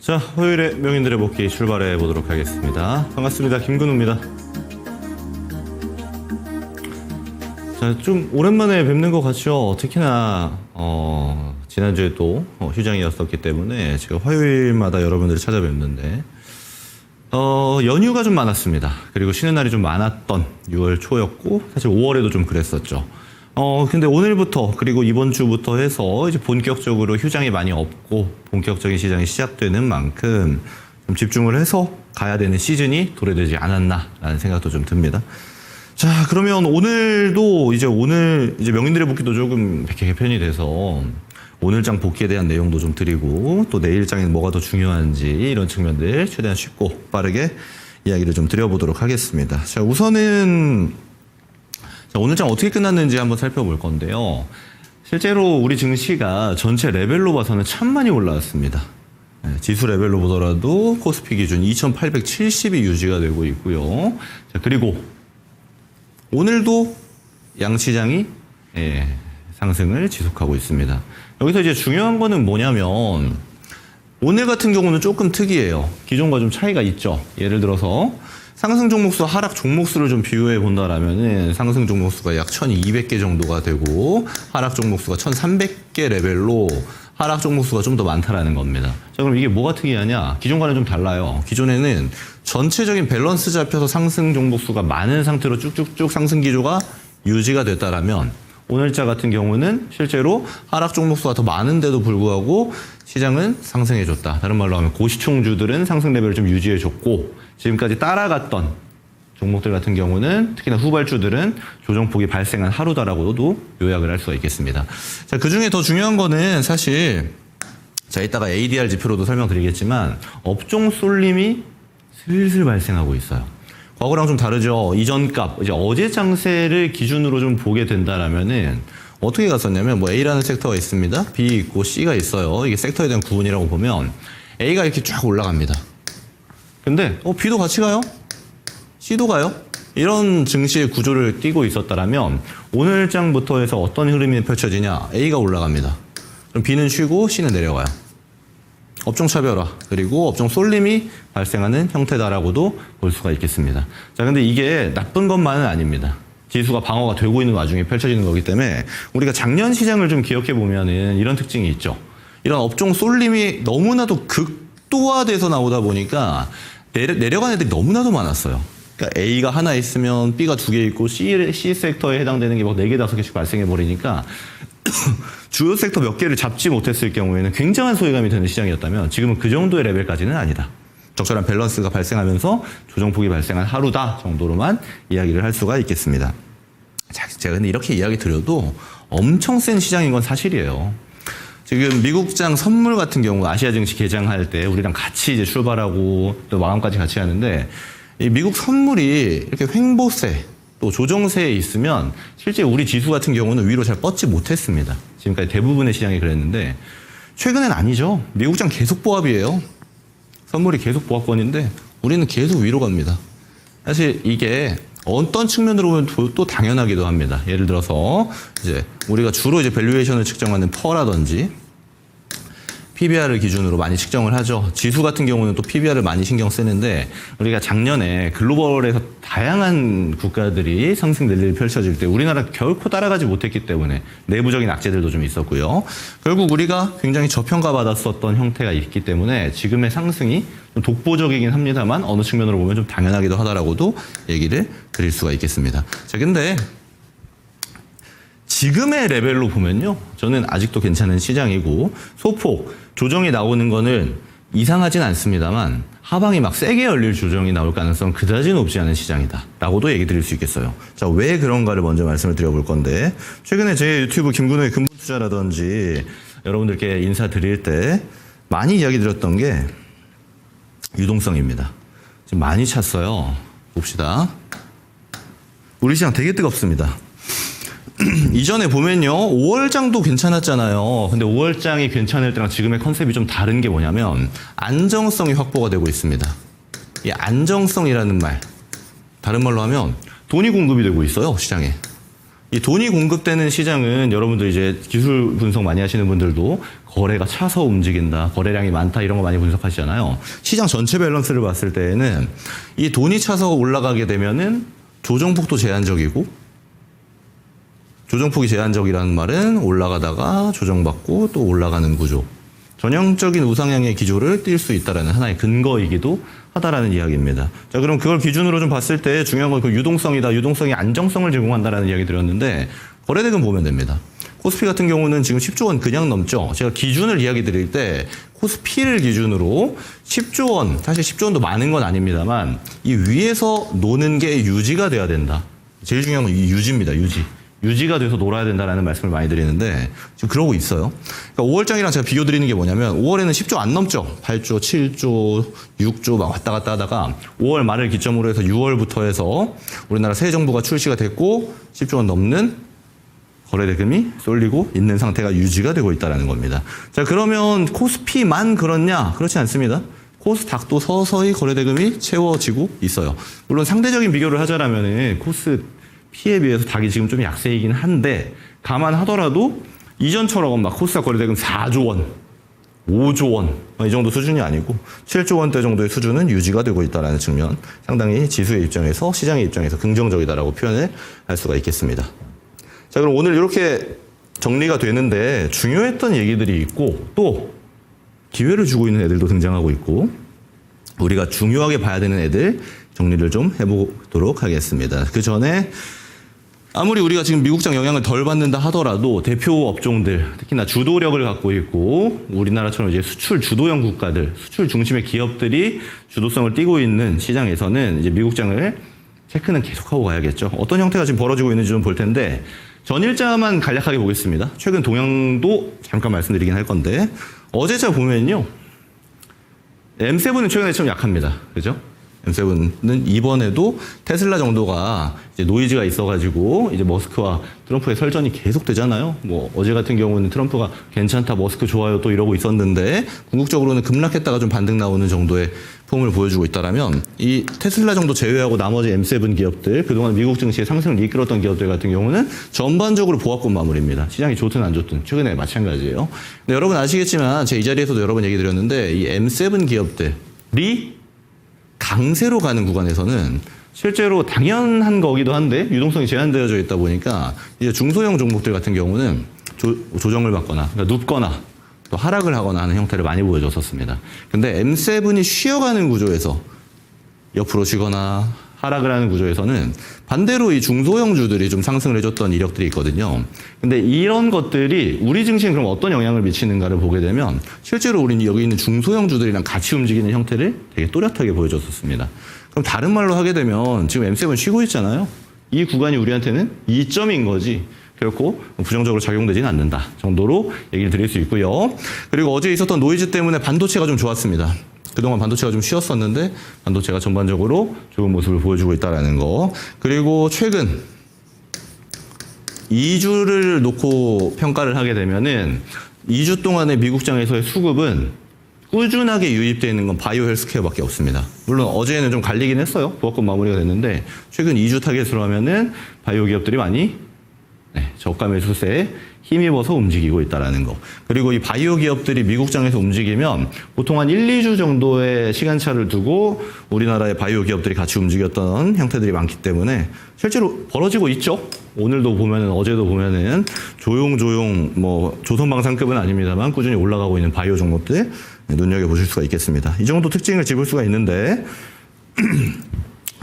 자, 화요일에 명인들의 복귀 출발해 보도록 하겠습니다. 반갑습니다. 김근우입니다. 자, 좀 오랜만에 뵙는 것 같죠? 특히나 지난주에 또 휴장이었었기 때문에 제가 화요일마다 여러분들을 찾아뵙는데 연휴가 좀 많았습니다. 그리고 쉬는 날이 좀 많았던 6월 초였고 사실 5월에도 좀 그랬었죠. 근데 오늘부터 그리고 이번 주부터 해서 이제 본격적으로 휴장이 많이 없고 본격적인 시장이 시작되는 만큼 좀 집중을 해서 가야 되는 시즌이 도래되지 않았나라는 생각도 좀 듭니다. 자, 그러면 오늘도 오늘 명인들의 복귀도 조금 개편이 돼서 오늘장 복귀에 대한 내용도 좀 드리고 또 내일장에는 뭐가 더 중요한지 이런 측면들 최대한 쉽고 빠르게 이야기를 좀 드려보도록 하겠습니다. 자, 우선은 오늘장 어떻게 끝났는지 한번 살펴볼 건데요. 실제로 우리 증시가 전체 레벨로 봐서는 참 많이 올라왔습니다. 지수 레벨로 보더라도 코스피 기준 2870이 유지가 되고 있고요. 자, 그리고 오늘도 양시장이 상승을 지속하고 있습니다. 여기서 이제 중요한 거는 뭐냐면 오늘 같은 경우는 조금 특이해요. 기존과 좀 차이가 있죠. 예를 들어서 상승 종목수, 하락 종목수를 좀 비교해 본다라면은 상승 종목수가 약 1200개 정도가 되고 하락 종목수가 1300개 레벨로 하락 종목수가 좀 더 많다라는 겁니다. 자, 그럼 이게 뭐가 특이하냐? 기존과는 좀 달라요. 기존에는 전체적인 밸런스 잡혀서 상승 종목수가 많은 상태로 쭉쭉쭉 상승 기조가 유지가 됐다라면 오늘자 같은 경우는 실제로 하락 종목수가 더 많은데도 불구하고 시장은 상승해줬다. 다른 말로 하면 고시총주들은 상승 레벨을 좀 유지해줬고 지금까지 따라갔던 종목들 같은 경우는 특히나 후발주들은 조정폭이 발생한 하루다라고도 요약을 할 수가 있겠습니다. 자, 그 중에 더 중요한 거는 사실 이따가 ADR 지표로도 설명드리겠지만 업종 쏠림이 슬슬 발생하고 있어요. 과거랑 좀 다르죠. 이전값, 어제 장세를 기준으로 좀 보게 된다라면은 어떻게 갔었냐면 A라는 섹터가 있습니다. B 있고 C가 있어요. 이게 섹터에 대한 구분이라고 보면 A가 이렇게 쫙 올라갑니다. 근데 B도 같이 가요? C도 가요? 이런 증시의 구조를 띄고 있었다라면 오늘 장부터 해서 어떤 흐름이 펼쳐지냐? A가 올라갑니다. 그럼 B는 쉬고 C는 내려가요. 업종 차별화 그리고 업종 쏠림이 발생하는 형태다라고도 볼 수가 있겠습니다. 자, 근데 이게 나쁜 것만은 아닙니다. 지수가 방어가 되고 있는 와중에 펼쳐지는 거기 때문에 우리가 작년 시장을 좀 기억해 보면은 이런 특징이 있죠. 이런 업종 쏠림이 너무나도 극도화돼서 나오다 보니까 내려간 애들이 너무나도 많았어요. 그러니까 A가 하나 있으면 B가 두 개 있고 C 섹터에 해당되는 게 막 4개, 5개씩 발생해 버리니까 주요 섹터 몇 개를 잡지 못했을 경우에는 굉장한 소외감이 되는 시장이었다면 지금은 그 정도의 레벨까지는 아니다. 적절한 밸런스가 발생하면서 조정폭이 발생한 하루다 정도로만 이야기를 할 수가 있겠습니다. 자, 제가 근데 이렇게 이야기 드려도 엄청 센 시장인 건 사실이에요. 지금 미국장 선물 같은 경우 아시아 증시 개장할 때 우리랑 같이 이제 출발하고 또 마감까지 같이 하는데 이 미국 선물이 이렇게 횡보세 또 조정세에 있으면 실제 우리 지수 같은 경우는 위로 잘 뻗지 못했습니다. 지금까지 대부분의 시장이 그랬는데 최근엔 아니죠. 미국장 계속 보합이에요. 선물이 계속 보합권인데 우리는 계속 위로 갑니다. 사실 이게 어떤 측면으로 보면 또 당연하기도 합니다. 예를 들어서 우리가 주로 밸류에이션을 측정하는 퍼라든지 PBR을 기준으로 많이 측정을 하죠. 지수 같은 경우는 또 PBR을 많이 신경 쓰는데 우리가 작년에 글로벌에서 다양한 국가들이 상승 랠리를 펼쳐질 때 우리나라 결코 따라가지 못했기 때문에 내부적인 악재들도 좀 있었고요. 결국 우리가 굉장히 저평가받았었던 형태가 있기 때문에 지금의 상승이 좀 독보적이긴 합니다만 어느 측면으로 보면 좀 당연하기도 하다라고도 얘기를 드릴 수가 있겠습니다. 자, 근데 지금의 레벨로 보면요. 저는 아직도 괜찮은 시장이고 소폭 조정이 나오는 거는 이상하진 않습니다만 하방이 막 세게 열릴 조정이 나올 가능성은 그다지 높지 않은 시장이다 라고도 얘기 드릴 수 있겠어요. 자, 왜 그런가를 먼저 말씀을 드려볼 건데 최근에 제 유튜브 김근우의 근본투자라든지 여러분들께 인사드릴 때 많이 이야기 드렸던 게 유동성입니다. 지금 많이 찼어요. 봅시다. 우리 시장 되게 뜨겁습니다. 이전에 보면요 5월장도 괜찮았잖아요. 근데 5월장이 괜찮을 때랑 지금의 컨셉이 좀 다른 게 뭐냐면 안정성이 확보가 되고 있습니다. 이 안정성이라는 말 다른 말로 하면 돈이 공급이 되고 있어요. 시장에 이 돈이 공급되는 시장은 여러분들 이제 기술 분석 많이 하시는 분들도 거래가 차서 움직인다, 거래량이 많다 이런 거 많이 분석하시잖아요. 시장 전체 밸런스를 봤을 때에는 이 돈이 차서 올라가게 되면은 조정폭도 제한적이고, 조정폭이 제한적이라는 말은 올라가다가 조정받고 또 올라가는 구조, 전형적인 우상향의 기조를 띌 수 있다는 하나의 근거이기도 하다라는 이야기입니다. 자, 그럼 그걸 기준으로 좀 봤을 때 중요한 건 그 유동성이다. 유동성이 안정성을 제공한다라는 이야기 드렸는데 거래대금 보면 됩니다. 코스피 같은 경우는 지금 10조 원 그냥 넘죠. 제가 기준을 이야기 드릴 때 코스피를 기준으로 10조 원, 사실 10조 원도 많은 건 아닙니다만 이 위에서 노는 게 유지가 돼야 된다. 제일 중요한 건 이 유지입니다. 유지가 돼서 놀아야 된다라는 말씀을 많이 드리는데 지금 그러고 있어요. 그러니까 5월장이랑 제가 비교 드리는 게 뭐냐면 5월에는 10조 안 넘죠. 8조, 7조, 6조 막 왔다 갔다 하다가 5월 말을 기점으로 해서 6월부터 해서 우리나라 새 정부가 출시가 됐고 10조 원 넘는 거래대금이 쏠리고 있는 상태가 유지가 되고 있다는 겁니다. 자, 그러면 코스피만 그렇냐? 그렇지 않습니다. 코스닥도 서서히 거래대금이 채워지고 있어요. 물론 상대적인 비교를 하자라면 코스피에 비해서 닥이 지금 좀 약세이긴 한데 감안하더라도 이전처럼 막 코스닥 거래대금 4조 원, 5조 원 이 정도 수준이 아니고 7조 원대 정도의 수준은 유지가 되고 있다는 측면, 상당히 지수의 입장에서, 시장의 입장에서 긍정적이다라고 표현을 할 수가 있겠습니다. 자, 그럼 오늘 이렇게 정리가 되는데 중요했던 얘기들이 있고 또 기회를 주고 있는 애들도 등장하고 있고 우리가 중요하게 봐야 되는 애들 정리를 좀 해보도록 하겠습니다. 그 전에 아무리 우리가 지금 미국장 영향을 덜 받는다 하더라도 대표 업종들, 특히나 주도력을 갖고 있고 우리나라처럼 이제 수출 주도형 국가들, 수출 중심의 기업들이 주도성을 띠고 있는 시장에서는 이제 미국장을 체크는 계속하고 가야겠죠. 어떤 형태가 지금 벌어지고 있는지 좀 볼 텐데 전일자만 간략하게 보겠습니다. 최근 동향도 잠깐 말씀드리긴 할 건데 어제자 보면요. M7은 최근에 좀 약합니다. 그죠? M7은 이번에도 테슬라 정도가 이제 노이즈가 있어가지고 이제 머스크와 트럼프의 설전이 계속 되잖아요. 뭐 어제 같은 경우는 트럼프가 괜찮다, 머스크 좋아요 또 이러고 있었는데 궁극적으로는 급락했다가 좀 반등 나오는 정도의 폼을 보여주고 있다라면 이 테슬라 정도 제외하고 나머지 M7 기업들, 그동안 미국 증시의 상승을 이끌었던 기업들 같은 경우는 전반적으로 보합권 마무리입니다. 시장이 좋든 안 좋든 최근에 마찬가지예요. 근데 여러분 아시겠지만 제가 이 자리에서도 여러 번 얘기 드렸는데 이 M7 기업들이 강세로 가는 구간에서는 실제로 당연한 거기도 한데 유동성이 제한되어져 있다 보니까 이제 중소형 종목들 같은 경우는 조정을 받거나 그러니까 눕거나 또 하락을 하거나 하는 형태를 많이 보여줬었습니다. 근데 M7이 쉬어가는 구조에서 옆으로 쉬거나 하락을 하는 구조에서는 반대로 이 중소형 주들이 좀 상승을 해줬던 이력들이 있거든요. 근데 이런 것들이 우리 증시에 그럼 어떤 영향을 미치는가를 보게 되면 실제로 우리는 여기 있는 중소형 주들이랑 같이 움직이는 형태를 되게 또렷하게 보여줬었습니다. 그럼 다른 말로 하게 되면 지금 M7 쉬고 있잖아요. 이 구간이 우리한테는 이점인 거지 결코 부정적으로 작용되지는 않는다 정도로 얘기를 드릴 수 있고요. 그리고 어제 있었던 노이즈 때문에 반도체가 좀 좋았습니다. 그동안 반도체가 좀 쉬었었는데 반도체가 전반적으로 좋은 모습을 보여주고 있다는 거. 그리고 최근 2주를 놓고 평가를 하게 되면은 2주 동안의 미국장에서의 수급은 꾸준하게 유입되어 있는 건 바이오 헬스케어밖에 없습니다. 물론 어제는 좀 갈리긴 했어요. 보합권 마무리가 됐는데 최근 2주 타겟으로 하면은 바이오 기업들이 많이 저가 매수세에 힘입어서 움직이고 있다는 거. 그리고 이 바이오 기업들이 미국장에서 움직이면 보통 한 1, 2주 정도의 시간차를 두고 우리나라의 바이오 기업들이 같이 움직였던 형태들이 많기 때문에 실제로 벌어지고 있죠. 오늘도 보면은 어제도 보면은 조용조용 뭐 조선방산급은 아닙니다만 꾸준히 올라가고 있는 바이오 종목들 눈여겨보실 수가 있겠습니다. 이 정도 특징을 짚을 수가 있는데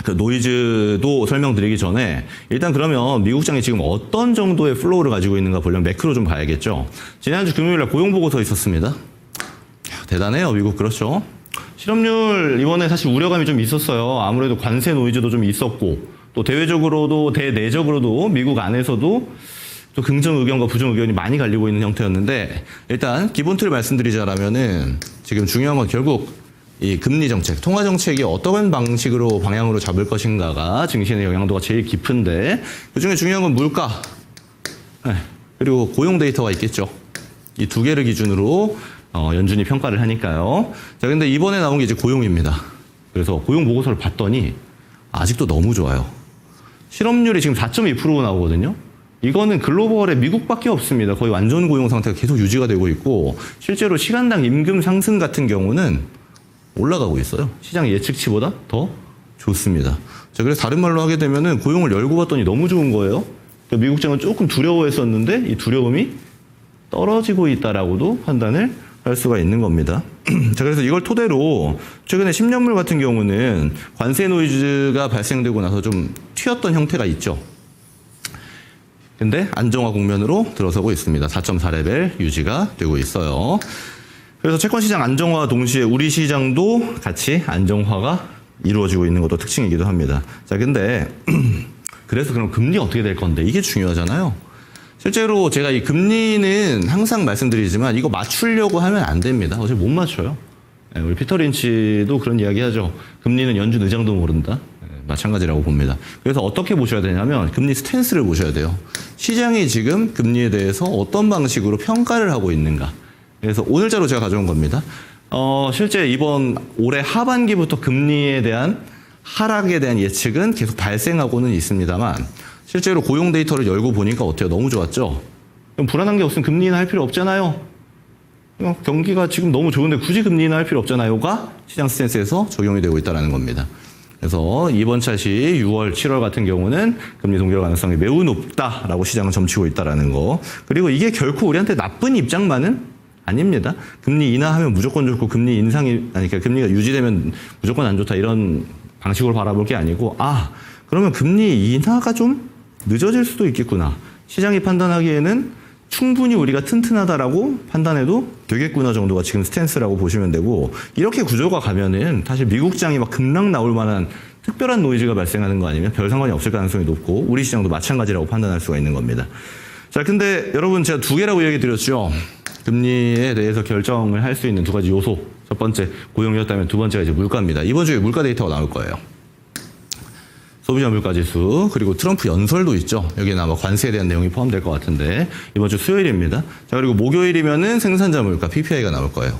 그 노이즈도 설명드리기 전에 일단 그러면 미국장이 지금 어떤 정도의 플로우를 가지고 있는가 보려면 매크로 좀 봐야겠죠. 지난주 금요일날 고용보고서 있었습니다. 대단해요, 미국. 그렇죠. 실업률 이번에 사실 우려감이 좀 있었어요. 아무래도 관세 노이즈도 좀 있었고 또 대외적으로도 대내적으로도 미국 안에서도 또 긍정 의견과 부정 의견이 많이 갈리고 있는 형태였는데 일단 기본 틀을 말씀드리자라면은 지금 중요한 건 결국 이 금리 정책, 통화 정책이 어떤 방식으로 방향으로 잡을 것인가가 증시의 영향도가 제일 깊은데 그중에 중요한 건 물가 그리고 고용 데이터가 있겠죠. 이 두 개를 기준으로 연준이 평가를 하니까요. 자, 근데 이번에 나온 게 이제 고용입니다. 그래서 고용 보고서를 봤더니 아직도 너무 좋아요. 실업률이 지금 4.2%가 나오거든요. 이거는 글로벌에 미국밖에 없습니다. 거의 완전 고용 상태가 계속 유지가 되고 있고 실제로 시간당 임금 상승 같은 경우는 올라가고 있어요. 시장 예측치보다 더 좋습니다. 자, 그래서 다른 말로 하게 되면은 고용을 열고 봤더니 너무 좋은 거예요. 그러니까 미국장은 조금 두려워했었는데 이 두려움이 떨어지고 있다라고도 판단을 할 수가 있는 겁니다. 자, 그래서 이걸 토대로 최근에 10년물 같은 경우는 관세 노이즈가 발생되고 나서 좀 튀었던 형태가 있죠. 근데 안정화 국면으로 들어서고 있습니다. 4.4레벨 유지가 되고 있어요. 그래서 채권 시장 안정화와 동시에 우리 시장도 같이 안정화가 이루어지고 있는 것도 특징이기도 합니다. 자, 근데 그래서 그럼 금리 어떻게 될 건데 이게 중요하잖아요. 실제로 제가 이 금리는 항상 말씀드리지만 이거 맞추려고 하면 안 됩니다. 어차피 못 맞춰요. 우리 피터 린치도 그런 이야기 하죠. 금리는 연준 의장도 모른다. 마찬가지라고 봅니다. 그래서 어떻게 보셔야 되냐면 금리 스탠스를 보셔야 돼요. 시장이 지금 금리에 대해서 어떤 방식으로 평가를 하고 있는가. 그래서 오늘 자료 제가 가져온 겁니다. 실제 이번 올해 하반기부터 금리에 대한 하락에 대한 예측은 계속 발생하고는 있습니다만 실제로 고용 데이터를 열고 보니까 어때요? 너무 좋았죠? 그럼 불안한 게 없으면 금리 인하할 필요 없잖아요. 경기가 지금 너무 좋은데 굳이 금리 인하할 필요 없잖아요가 시장 스탠스에서 적용이 되고 있다는 겁니다. 그래서 이번 차시 6월, 7월 같은 경우는 금리 동결 가능성이 매우 높다라고 시장은 점치고 있다는 거. 그리고 이게 결코 우리한테 나쁜 입장만은 아닙니다. 금리 인하하면 무조건 좋고 금리 인상이 그러니까 금리가 유지되면 무조건 안 좋다 이런 방식으로 바라볼 게 아니고 그러면 금리 인하가 좀 늦어질 수도 있겠구나. 시장이 판단하기에는 충분히 우리가 튼튼하다라고 판단해도 되겠구나 정도가 지금 스탠스라고 보시면 되고 이렇게 구조가 가면은 사실 미국장이 막 급락 나올 만한 특별한 노이즈가 발생하는 거 아니면 별 상관이 없을 가능성이 높고 우리 시장도 마찬가지라고 판단할 수가 있는 겁니다. 자, 근데 여러분 제가 두 개라고 얘기 드렸죠. 금리에 대해서 결정을 할 수 있는 두 가지 요소. 첫 번째 고용이었다면 두 번째가 이제 물가입니다. 이번 주에 물가 데이터가 나올 거예요. 소비자 물가지수 그리고 트럼프 연설도 있죠. 여기는 아마 관세에 대한 내용이 포함될 것 같은데 이번 주 수요일입니다. 자, 그리고 목요일이면은 생산자 물가 PPI가 나올 거예요.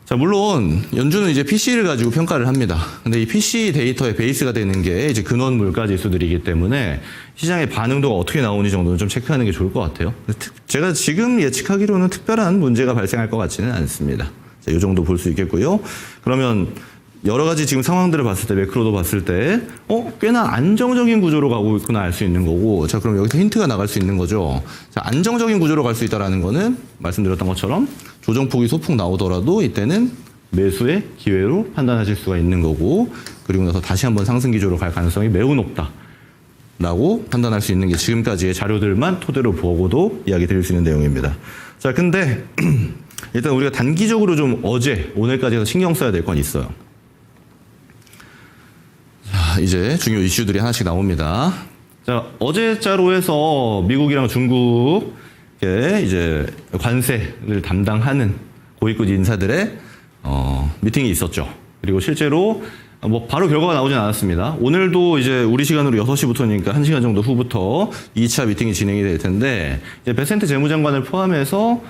자, 물론 연준은 이제 PC를 가지고 평가를 합니다. 근데 이 PC 데이터의 베이스가 되는 게 이제 근원 물가 지수들이기 때문에 시장의 반응도가 어떻게 나오는지 정도는 좀 체크하는 게 좋을 것 같아요. 제가 지금 예측하기로는 특별한 문제가 발생할 것 같지는 않습니다. 자, 이 정도 볼 수 있겠고요. 그러면 여러 가지 지금 상황들을 봤을 때, 매크로도 봤을 때, 꽤나 안정적인 구조로 가고 있구나 알 수 있는 거고, 자, 그럼 여기서 힌트가 나갈 수 있는 거죠. 자, 안정적인 구조로 갈 수 있다는 거는, 말씀드렸던 것처럼, 조정폭이 소폭 나오더라도, 이때는 매수의 기회로 판단하실 수가 있는 거고, 그리고 나서 다시 한번 상승 기조로 갈 가능성이 매우 높다. 라고 판단할 수 있는 게 지금까지의 자료들만 토대로 보고도 이야기 드릴 수 있는 내용입니다. 자, 근데, 일단 우리가 단기적으로 좀 어제, 오늘까지 해서 신경 써야 될 건 있어요. 이제 중요 이슈들이 하나씩 나옵니다. 자, 어제 자료에서 미국이랑 중국의 이제 관세를 담당하는 고위급 인사들의 미팅이 있었죠. 그리고 실제로 뭐 바로 결과가 나오진 않았습니다. 오늘도 이제 우리 시간으로 6시부터니까 1시간 정도 후부터 2차 미팅이 진행이 될 텐데 이제 베센트 재무장관을 포함해서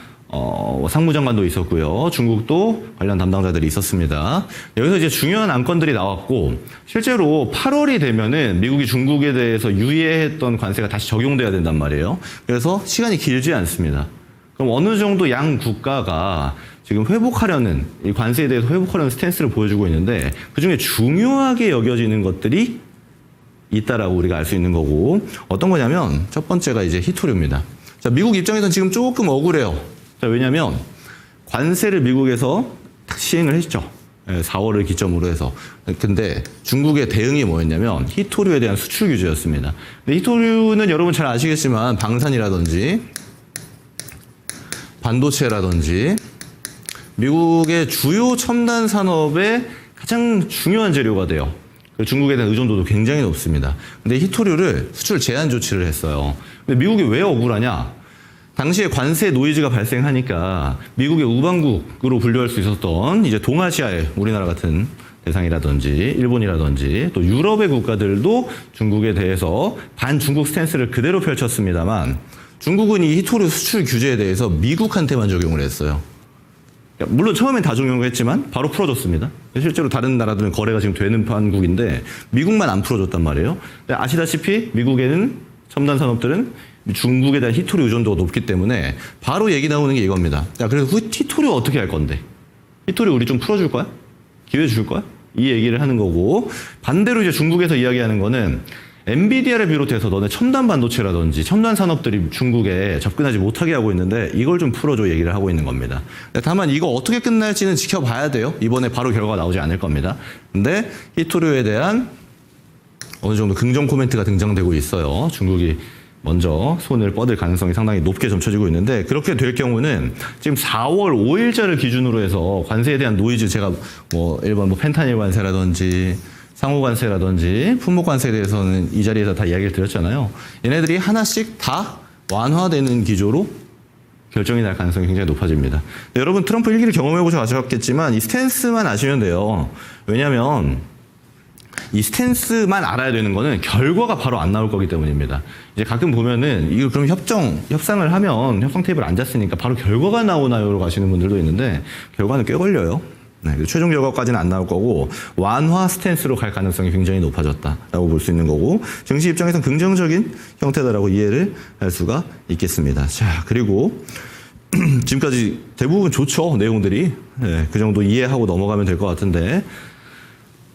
상무장관도 있었고요. 중국도 관련 담당자들이 있었습니다. 여기서 이제 중요한 안건들이 나왔고, 실제로 8월이 되면은 미국이 중국에 대해서 유예했던 관세가 다시 적용돼야 된단 말이에요. 그래서 시간이 길지 않습니다. 그럼 어느 정도 양 국가가 지금 회복하려는, 이 관세에 대해서 회복하려는 스탠스를 보여주고 있는데, 그 중에 중요하게 여겨지는 것들이 있다라고 우리가 알 수 있는 거고, 어떤 거냐면, 첫 번째가 이제 히토류입니다. 자, 미국 입장에서는 지금 조금 억울해요. 자, 왜냐면 관세를 미국에서 시행을 했죠. 4월을 기점으로 해서. 근데 중국의 대응이 뭐였냐면 히토류에 대한 수출 규제였습니다. 근데 히토류는 여러분 잘 아시겠지만 방산이라든지 반도체라든지 미국의 주요 첨단 산업의 가장 중요한 재료가 돼요. 중국에 대한 의존도도 굉장히 높습니다. 근데 히토류를 수출 제한 조치를 했어요. 근데 미국이 왜 억울하냐? 당시에 관세 노이즈가 발생하니까 미국의 우방국으로 분류할 수 있었던 이제 동아시아의 우리나라 같은 대상이라든지 일본이라든지 또 유럽의 국가들도 중국에 대해서 반중국 스탠스를 그대로 펼쳤습니다만 중국은 이 히토류 수출 규제에 대해서 미국한테만 적용을 했어요. 물론 처음엔 다 적용을 했지만 바로 풀어줬습니다. 실제로 다른 나라들은 거래가 지금 되는 판국인데 미국만 안 풀어줬단 말이에요. 아시다시피 미국에는 첨단 산업들은 중국에 대한 히토류 의존도가 높기 때문에 바로 얘기 나오는 게 이겁니다. 야, 그래서 히토류 어떻게 할 건데? 히토류 우리 좀 풀어줄 거야? 기회 줄 거야? 이 얘기를 하는 거고, 반대로 이제 중국에서 이야기하는 거는 엔비디아를 비롯해서 너네 첨단 반도체라든지 첨단 산업들이 중국에 접근하지 못하게 하고 있는데 이걸 좀 풀어줘 얘기를 하고 있는 겁니다. 다만 이거 어떻게 끝날지는 지켜봐야 돼요. 이번에 바로 결과가 나오지 않을 겁니다. 근데 히토류에 대한 어느 정도 긍정 코멘트가 등장되고 있어요. 중국이 먼저 손을 뻗을 가능성이 상당히 높게 점쳐지고 있는데, 그렇게 될 경우는 지금 4월 5일자를 기준으로 해서 관세에 대한 노이즈, 제가 일본 펜타닐 관세라든지 상호 관세라든지 품목 관세에 대해서는 이 자리에서 다 이야기를 드렸잖아요. 얘네들이 하나씩 다 완화되는 기조로 결정이 날 가능성이 굉장히 높아집니다. 여러분 트럼프 1기를 경험해 보셨겠지만 이 스탠스만 아시면 돼요. 왜냐하면 이 스탠스만 알아야 되는 거는 결과가 바로 안 나올 거기 때문입니다. 이제 가끔 보면은 이거 그럼 협상을 하면 협상 테이블 앉았으니까 바로 결과가 나오나요로 가시는 분들도 있는데, 결과는 꽤 걸려요. 네, 최종 결과까지는 안 나올 거고 완화 스탠스로 갈 가능성이 굉장히 높아졌다라고 볼 수 있는 거고, 증시 입장에서는 긍정적인 형태다라고 이해를 할 수가 있겠습니다. 자, 그리고 지금까지 대부분 좋죠, 내용들이. 네, 그 정도 이해하고 넘어가면 될 것 같은데,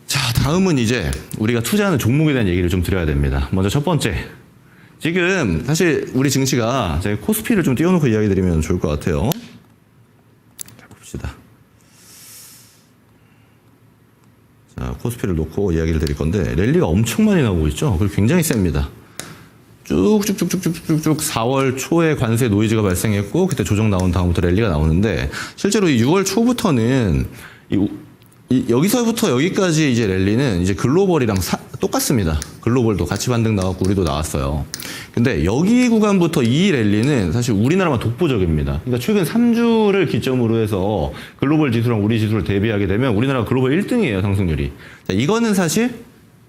자, 다음은 이제 우리가 투자하는 종목에 대한 얘기를 좀 드려야 됩니다. 먼저 첫 번째, 지금 사실 우리 증시가, 제가 코스피를 좀 띄워놓고 이야기 드리면 좋을 것 같아요. 자, 봅시다. 자, 코스피를 놓고 이야기를 드릴 건데, 랠리가 엄청 많이 나오고 있죠. 그리고 굉장히 셉니다. 쭉쭉쭉쭉쭉쭉 4월 초에 관세 노이즈가 발생했고, 그때 조정 나온 다음부터 랠리가 나오는데, 실제로 이 6월 초부터는 여기서부터 여기까지 이제 랠리는 이제 글로벌이랑 똑같습니다. 글로벌도 같이 반등 나왔고 우리도 나왔어요. 근데 여기 구간부터 이 랠리는 사실 우리나라만 독보적입니다. 그러니까 최근 3주를 기점으로 해서 글로벌 지수랑 우리 지수를 대비하게 되면 우리나라가 글로벌 1등이에요, 상승률이. 자, 이거는 사실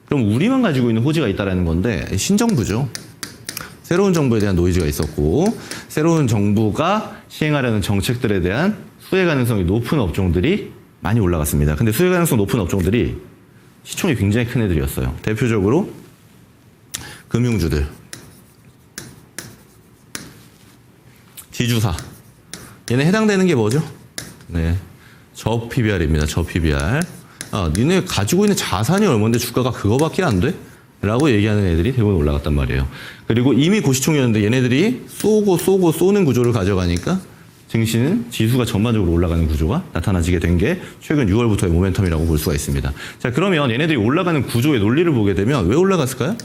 그럼 우리만 가지고 있는 호지가 있다라는 건데, 신정부죠. 새로운 정부에 대한 노이즈가 있었고, 새로운 정부가 시행하려는 정책들에 대한 수혜 가능성이 높은 업종들이 많이 올라갔습니다. 근데 수혜 가능성 높은 업종들이 시총이 굉장히 큰 애들이었어요. 대표적으로 금융주들, 지주사, 얘네 해당되는 게 뭐죠? 네, 저 PBR입니다. 저 PBR. 니네 가지고 있는 자산이 얼마인데 주가가 그거밖에 안 돼? 라고 얘기하는 애들이 대부분 올라갔단 말이에요. 그리고 이미 고시총이었는데 얘네들이 쏘고 쏘는 구조를 가져가니까 증시는 지수가 전반적으로 올라가는 구조가 나타나지게 된 게 최근 6월부터의 모멘텀이라고 볼 수가 있습니다. 자, 그러면 얘네들이 올라가는 구조의 논리를 보게 되면 왜 올라갔을까요?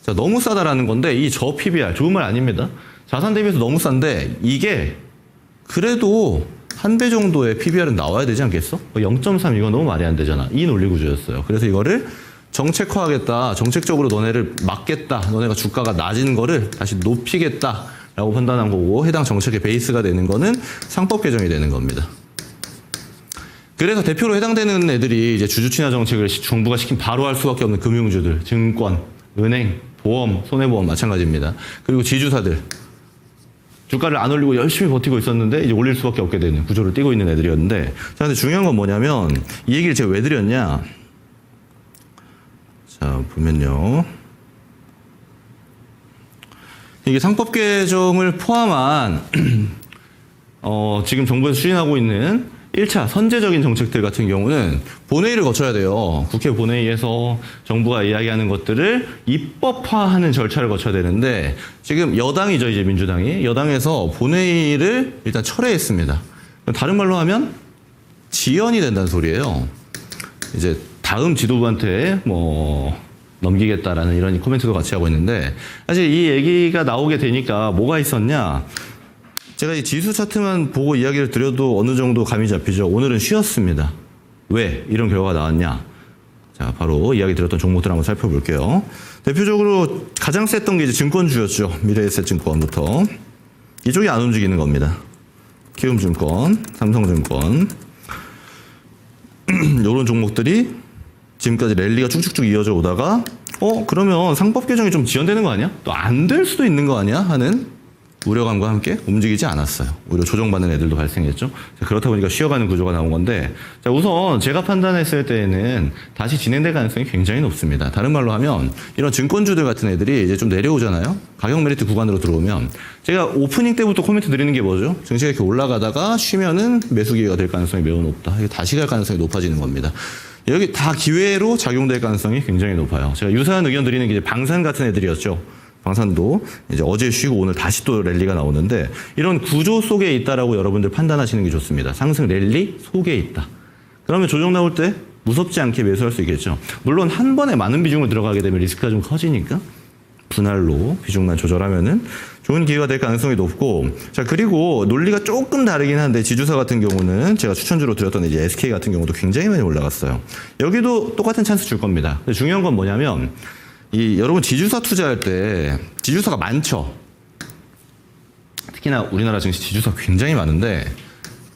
자, 너무 싸다라는 건데, 이 저 PBR, 좋은 말 아닙니다. 자산 대비해서 너무 싼데, 이게 그래도 한 배 정도의 PBR은 나와야 되지 않겠어? 0.3 이건 너무 말이 안 되잖아. 이 논리 구조였어요. 그래서 이거를 정책화하겠다, 정책적으로 너네를 막겠다, 너네가 주가가 낮은 거를 다시 높이겠다 라고 판단한 거고, 해당 정책의 베이스가 되는 거는 상법 개정이 되는 겁니다. 그래서 대표로 해당되는 애들이 이제 주주 친화 정책을 정부가 시킨 바로 할 수밖에 없는 금융주들, 증권, 은행, 보험, 손해보험 마찬가지입니다. 그리고 지주사들, 주가를 안 올리고 열심히 버티고 있었는데 이제 올릴 수밖에 없게 되는 구조를 띠고 있는 애들이었는데, 자, 근데 중요한 건 뭐냐면, 이 얘기를 제가 왜 드렸냐? 자, 보면요. 이게 상법 개정을 포함한 지금 정부에서 추진하고 있는 1차 선제적인 정책들 같은 경우는 본회의를 거쳐야 돼요. 국회 본회의에서 정부가 이야기하는 것들을 입법화하는 절차를 거쳐야 되는데, 지금 여당이죠, 이제 민주당이. 여당에서 본회의를 일단 철회했습니다. 다른 말로 하면 지연이 된다는 소리예요. 이제 다음 지도부한테 넘기겠다라는 이런 코멘트도 같이 하고 있는데, 사실 이 얘기가 나오게 되니까 뭐가 있었냐? 제가 이 지수 차트만 보고 이야기를 드려도 어느 정도 감이 잡히죠. 오늘은 쉬었습니다. 왜 이런 결과가 나왔냐? 자, 바로 이야기 드렸던 종목들 한번 살펴볼게요. 대표적으로 가장 셌던 게 이제 증권주였죠. 미래에셋증권부터. 이쪽이 안 움직이는 겁니다. 키움증권, 삼성증권. 이런 종목들이 지금까지 랠리가 쭉쭉쭉 이어져 오다가 그러면 상법 개정이 좀 지연되는 거 아니야? 또 안 될 수도 있는 거 아니야? 하는 우려감과 함께 움직이지 않았어요. 오히려 조정받는 애들도 발생했죠. 자, 그렇다 보니까 쉬어가는 구조가 나온 건데, 자, 우선 제가 판단했을 때에는 다시 진행될 가능성이 굉장히 높습니다. 다른 말로 하면 이런 증권주들 같은 애들이 이제 좀 내려오잖아요. 가격 메리트 구간으로 들어오면 제가 오프닝 때부터 코멘트 드리는 게 뭐죠? 증시가 이렇게 올라가다가 쉬면은 매수 기회가 될 가능성이 매우 높다. 이게 다시 갈 가능성이 높아지는 겁니다. 여기 다 기회로 작용될 가능성이 굉장히 높아요. 제가 유사한 의견 드리는 게 이제 방산 같은 애들이었죠. 방산도 이제 어제 쉬고 오늘 다시 또 랠리가 나오는데 이런 구조 속에 있다라고 여러분들 판단하시는 게 좋습니다. 상승 랠리 속에 있다. 그러면 조정 나올 때 무섭지 않게 매수할 수 있겠죠. 물론 한 번에 많은 비중을 들어가게 되면 리스크가 좀 커지니까 분할로 비중만 조절하면은 좋은 기회가 될 가능성이 높고, 자, 그리고 논리가 조금 다르긴 한데 지주사 같은 경우는 제가 추천주로 드렸던 이제 SK 같은 경우도 굉장히 많이 올라갔어요. 여기도 똑같은 찬스 줄 겁니다. 근데 중요한 건 뭐냐면 여러분 지주사 투자할 때 지주사가 많죠. 특히나 우리나라 증시 지주사 굉장히 많은데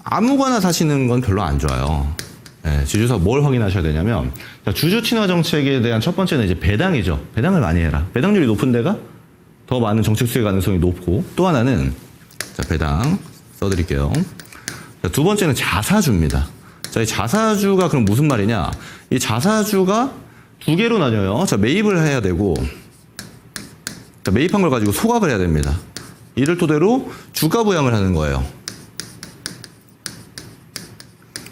아무거나 사시는 건 별로 안 좋아요. 네, 지주사 뭘 확인하셔야 되냐면, 자, 주주 친화 정책에 대한 첫 번째는 이제 배당이죠. 배당을 많이 해라. 배당률이 높은 데가 더 많은 정책 수혜 가능성이 높고, 또 하나는 자, 배당 써드릴게요. 자, 두 번째는 자사주입니다. 자, 이 자사주가 그럼 무슨 말이냐? 이 자사주가 두 개로 나뉘어요. 자, 매입을 해야 되고, 자, 매입한 걸 가지고 소각을 해야 됩니다. 이를 토대로 주가 부양을 하는 거예요.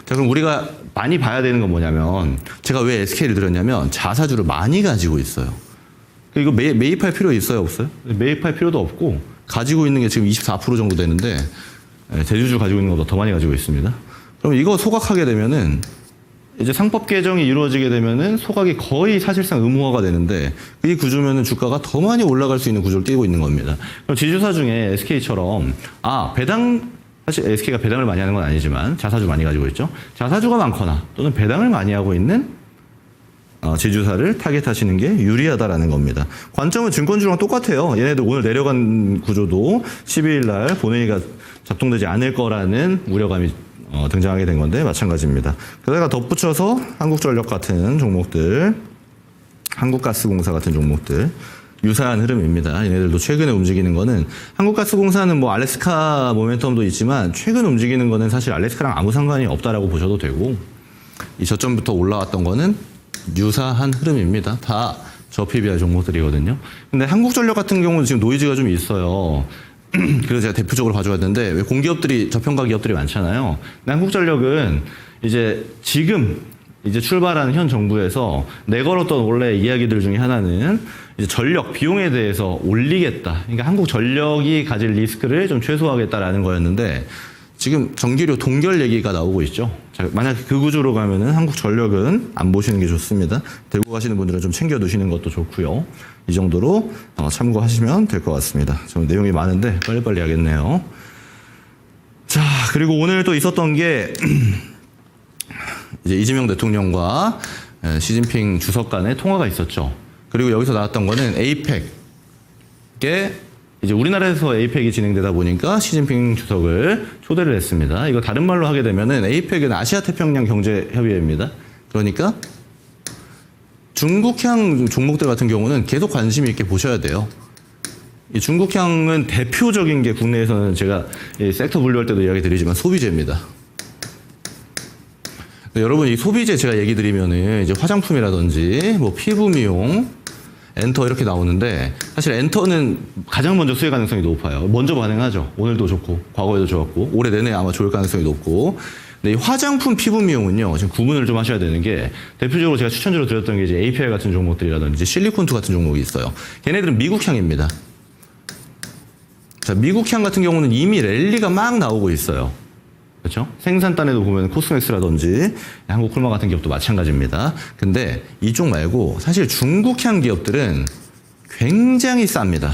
자, 그럼 우리가 많이 봐야 되는 건 뭐냐면, 제가 왜 SK를 들었냐면 자사주를 많이 가지고 있어요. 이거 매입할 필요 있어요, 없어요? 매입할 필요도 없고, 가지고 있는 게 지금 24% 정도 되는데 대주주 가지고 있는 것보다 더 많이 가지고 있습니다. 그럼 이거 소각하게 되면은 이제 상법 개정이 이루어지게 되면은 소각이 거의 사실상 의무화가 되는데, 이 구조면은 주가가 더 많이 올라갈 수 있는 구조를 띄고 있는 겁니다. 그럼 지주사 중에 SK처럼 배당, 사실 SK가 배당을 많이 하는 건 아니지만 자사주 많이 가지고 있죠. 자사주가 많거나 또는 배당을 많이 하고 있는 지주사를 타겟하시는 게 유리하다라는 겁니다. 관점은 증권주랑 똑같아요. 얘네들 오늘 내려간 구조도 12일 날 본회의가 작동되지 않을 거라는 우려감이 등장하게 된 건데 마찬가지입니다. 그러다가 덧붙여서 한국전력 같은 종목들, 한국가스공사 같은 종목들, 유사한 흐름입니다. 얘네들도 최근에 움직이는 거는, 한국가스공사는 뭐 알래스카 모멘텀도 있지만 최근 움직이는 거는 사실 알래스카랑 아무 상관이 없다라고 보셔도 되고, 이 저점부터 올라왔던 거는 유사한 흐름입니다. 다 저PBR 종목들이거든요. 근데 한국전력 같은 경우는 지금 노이즈가 좀 있어요. 그래서 제가 대표적으로 봐줘야 되는데, 왜 공기업들이 저평가 기업들이 많잖아요. 근데 한국전력은 이제 지금 이제 출발하는 현 정부에서 내걸었던 원래 이야기들 중에 하나는 이제 전력 비용에 대해서 올리겠다. 그러니까 한국전력이 가질 리스크를 좀 최소화하겠다라는 거였는데, 지금 전기료 동결 얘기가 나오고 있죠. 자, 만약 그 구조로 가면은 한국전력은 안 보시는 게 좋습니다. 들고 가시는 분들은 좀 챙겨 두시는 것도 좋고요. 이 정도로 참고하시면 될 것 같습니다. 좀 내용이 많은데 빨리빨리 하겠네요. 자, 그리고 오늘 또 있었던 게 이제 이재명 대통령과 시진핑 주석 간의 통화가 있었죠. 그리고 여기서 나왔던 거는 에이펙에 이제 우리나라에서 에이펙이 진행되다 보니까 시진핑 주석을 초대를 했습니다. 이거 다른 말로 하게 되면은 에이펙은 아시아 태평양 경제 협의회입니다. 그러니까 중국향 종목들 같은 경우는 계속 관심 있게 보셔야 돼요. 이 중국향은 대표적인 게 국내에서는 제가 섹터 분류할 때도 이야기 드리지만 소비재입니다. 여러분, 이 소비재 제가 얘기 드리면은 이제 화장품이라든지 뭐 피부 미용, 엔터 이렇게 나오는데, 사실 엔터는 가장 먼저 수혜 가능성이 높아요. 먼저 반응하죠. 오늘도 좋고 과거에도 좋았고 올해 내내 아마 좋을 가능성이 높고. 근데 이 화장품 피부 미용은요, 지금 구분을 좀 하셔야 되는 게, 대표적으로 제가 추천주로 드렸던 게 이제 APL 같은 종목들이라든지 실리콘투 같은 종목이 있어요. 걔네들은 미국향입니다. 자, 미국향 같은 경우는 이미 랠리가 막 나오고 있어요. 그렇죠? 생산단에도 보면 코스맥스라든지 한국콜마 같은 기업도 마찬가지입니다. 근데 이쪽 말고 사실 중국향 기업들은 굉장히 쌉니다.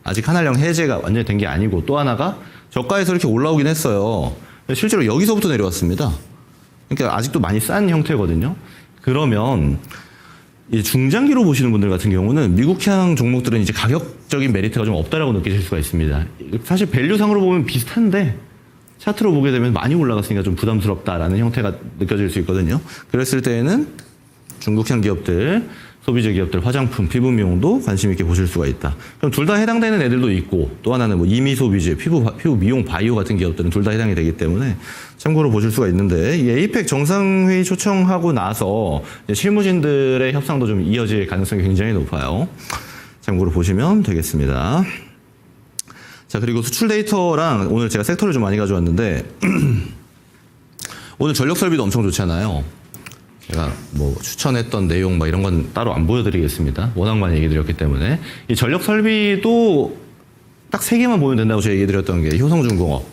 아직 한한령 해제가 완전히 된 게 아니고, 또 하나가 저가에서 이렇게 올라오긴 했어요. 실제로 여기서부터 내려왔습니다. 그러니까 아직도 많이 싼 형태거든요. 그러면 이 중장기로 보시는 분들 같은 경우는 미국향 종목들은 이제 가격적인 메리트가 좀 없다라고 느끼실 수가 있습니다. 사실 밸류상으로 보면 비슷한데 차트로 보게 되면 많이 올라갔으니까 좀 부담스럽다라는 형태가 느껴질 수 있거든요. 그랬을 때에는 중국향 기업들 소비재 기업들 화장품, 피부 미용도 관심 있게 보실 수가 있다. 그럼 둘 다 해당되는 애들도 있고 또 하나는 뭐 이미 소비재, 피부 미용 바이오 같은 기업들은 둘 다 해당이 되기 때문에 참고로 보실 수가 있는데 이 에이펙 정상회의 초청하고 나서 이제 실무진들의 협상도 좀 이어질 가능성이 굉장히 높아요. 참고로 보시면 되겠습니다. 자, 그리고 수출 데이터랑 오늘 제가 섹터를 좀 많이 가져왔는데 오늘 전력 설비도 엄청 좋잖아요. 제가 뭐 추천했던 내용 막 이런 건 따로 안 보여드리겠습니다. 워낙 많이 얘기 드렸기 때문에. 이 전력 설비도 딱 3개만 보면 된다고 제가 얘기 드렸던 게 효성중공업,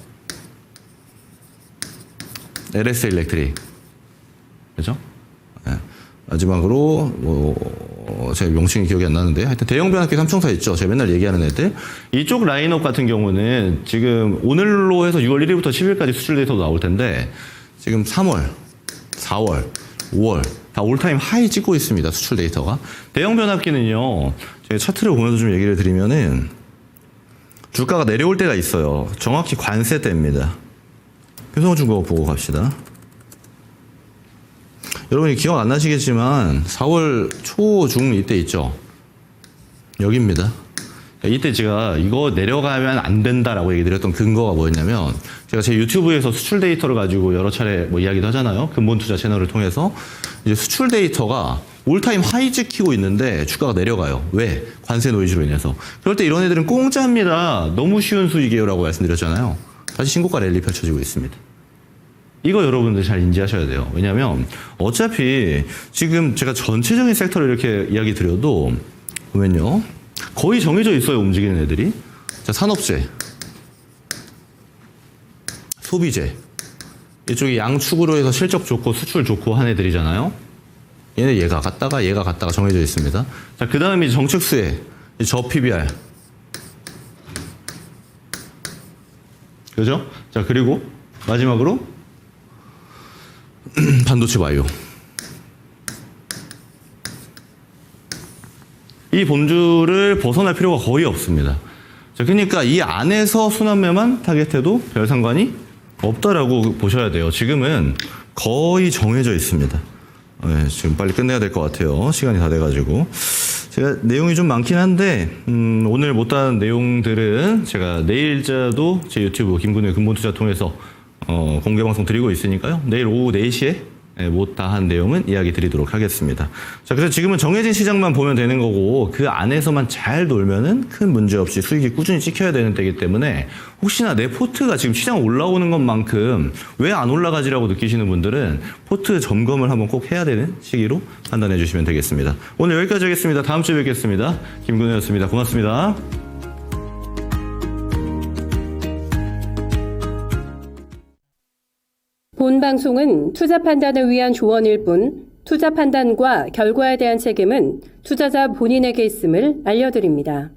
LS 일렉트릭. 그죠? 네. 마지막으로 제가 명칭이 기억이 안 나는데 하여튼 대형 변압기 삼총사 있죠. 제가 맨날 얘기하는 애들. 이쪽 라인업 같은 경우는 지금 오늘로 해서 6월 1일부터 10일까지 수출 데이터도 나올 텐데 지금 3월, 4월, 5월 다 올타임 하이 찍고 있습니다. 수출 데이터가. 대형 변압기는요. 제가 차트를 보면서 좀 얘기를 드리면은 주가가 내려올 때가 있어요. 정확히 관세 때입니다. 효성중공업 보고 갑시다. 여러분이 기억 안 나시겠지만 4월 초, 중 이때 있죠. 여기입니다. 이때 제가 이거 내려가면 안 된다라고 얘기 드렸던 근거가 뭐였냐면 제가 제 유튜브에서 수출 데이터를 가지고 여러 차례 뭐 이야기도 하잖아요. 근본투자 채널을 통해서 이제 수출 데이터가 올타임 하이 찍히고 있는데 주가가 내려가요. 왜? 관세 노이즈로 인해서. 그럴 때 이런 애들은 공짜입니다. 너무 쉬운 수익이에요 라고 말씀드렸잖아요. 다시 신고가 랠리 펼쳐지고 있습니다. 이거 여러분들 잘 인지하셔야 돼요. 왜냐하면 어차피 지금 제가 전체적인 섹터를 이렇게 이야기 드려도 보면요. 거의 정해져 있어요. 움직이는 애들이. 자, 산업재, 소비재. 이쪽이 양축으로 해서 실적 좋고 수출 좋고 한 애들이잖아요. 얘가 갔다가 정해져 있습니다. 자, 그 다음에 정책수혜, 저 PBR. 그죠? 자, 그리고 마지막으로 반도체 바이오. 이 본주를 벗어날 필요가 거의 없습니다. 자, 그러니까 이 안에서 순환매만 타겟해도 별 상관이 없다라고 보셔야 돼요. 지금은 거의 정해져 있습니다. 네, 지금 빨리 끝내야 될 것 같아요. 시간이 다 돼가지고. 제가 내용이 좀 많긴 한데 오늘 못한 내용들은 제가 내일자도 제 유튜브 김근우의 근본투자 통해서 공개방송 드리고 있으니까요. 내일 오후 4시에 못다한 내용은 이야기 드리도록 하겠습니다. 자, 그래서 지금은 정해진 시장만 보면 되는 거고 그 안에서만 잘 놀면은 큰 문제 없이 수익이 꾸준히 찍혀야 되는 때이기 때문에 혹시나 내 포트가 지금 시장 올라오는 것만큼 왜 안 올라가지라고 느끼시는 분들은 포트 점검을 한번 꼭 해야 되는 시기로 판단해 주시면 되겠습니다. 오늘 여기까지 하겠습니다. 다음 주에 뵙겠습니다. 김근우였습니다. 고맙습니다. 본 방송은 투자 판단을 위한 조언일 뿐 투자 판단과 결과에 대한 책임은 투자자 본인에게 있음을 알려드립니다.